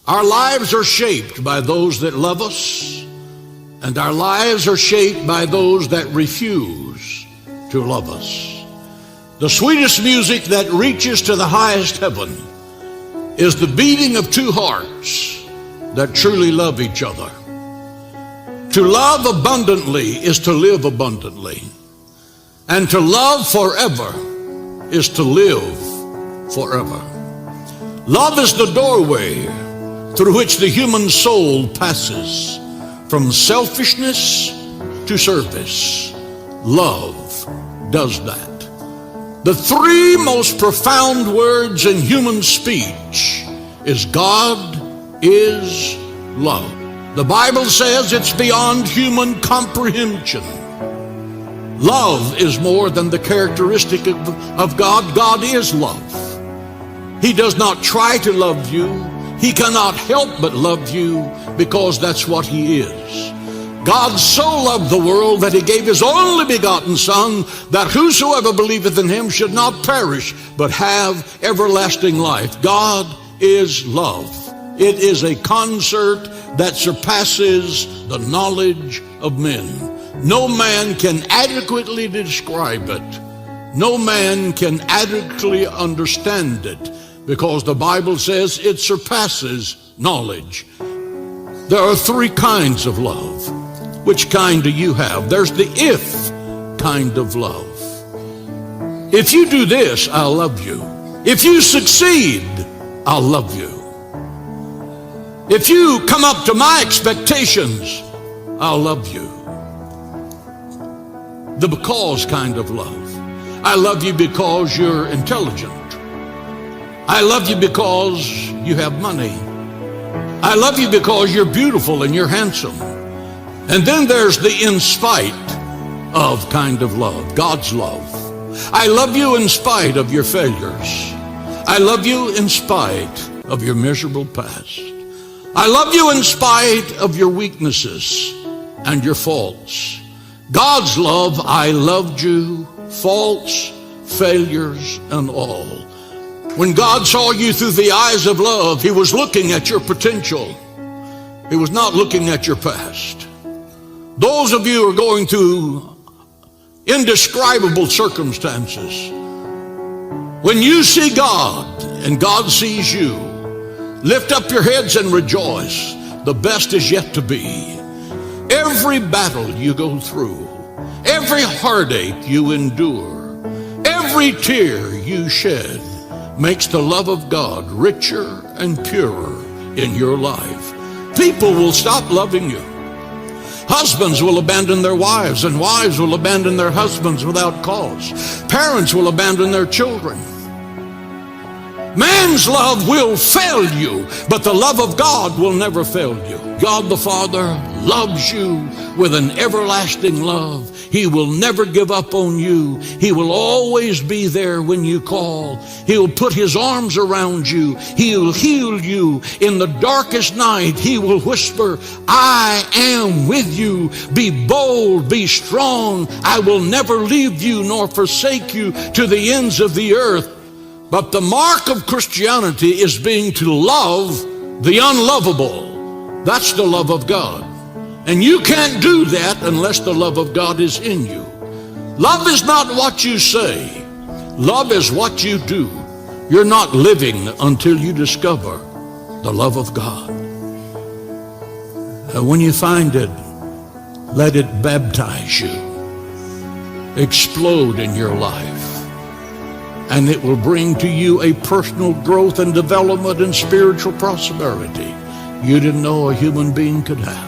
Our lives are shaped by those that love us, and our lives are shaped by those that refuse to love us. The sweetest music that reaches to the highest heaven is the beating of two hearts that truly love each other. To love abundantly is to live abundantly, and to love forever is to live forever. Love is the doorway through which the human soul passes from selfishness to service. Love does that. The three most profound words in human speech is God is love. The Bible says it's beyond human comprehension. Love is more than the characteristic of God. God is love. He does not try to love you. He cannot help but love you because that's what he is. God so loved the world that he gave his only begotten Son, that whosoever believeth in him should not perish, but have everlasting life. God is love. It is a concert that surpasses the knowledge of men. No man can adequately describe it. No man can adequately understand it, because the Bible says it surpasses knowledge. There are three kinds of love. Which kind do you have? There's the if kind of love. If you do this, I'll love you. If you succeed, I'll love you. If you come up to my expectations, I'll love you. The because kind of love. I love you because you're intelligent. I love you because you have money. I love you because you're beautiful and you're handsome. And then there's the in spite of kind of love, God's love. I love you in spite of your failures. I love you in spite of your miserable past. I love you in spite of your weaknesses and your faults. God's love, I loved you, faults, failures, and all. When God saw you through the eyes of love, he was looking at your potential. He was not looking at your past. Those of you who are going through indescribable circumstances, when you see God and God sees you, lift up your heads and rejoice. The best is yet to be. Every battle you go through, every heartache you endure, every tear you shed makes the love of God richer and purer in your life. People will stop loving you. Husbands will abandon their wives, and wives will abandon their husbands without cause. Parents will abandon their children. Man's love will fail you, but the love of God will never fail you. God the Father loves you with an everlasting love. He will never give up on you. He will always be there when you call. He will put his arms around you. He will heal you in the darkest night. He will whisper, I am with you. Be bold, be strong. I will never leave you nor forsake you to the ends of the earth. But the mark of Christianity is being to love the unlovable. That's the love of God. And you can't do that unless the love of God is in you. Love is not what you say. Love is what you do. You're not living until you discover the love of God. And when you find it, let it baptize you, explode in your life, and it will bring to you a personal growth and development and spiritual prosperity you didn't know a human being could have.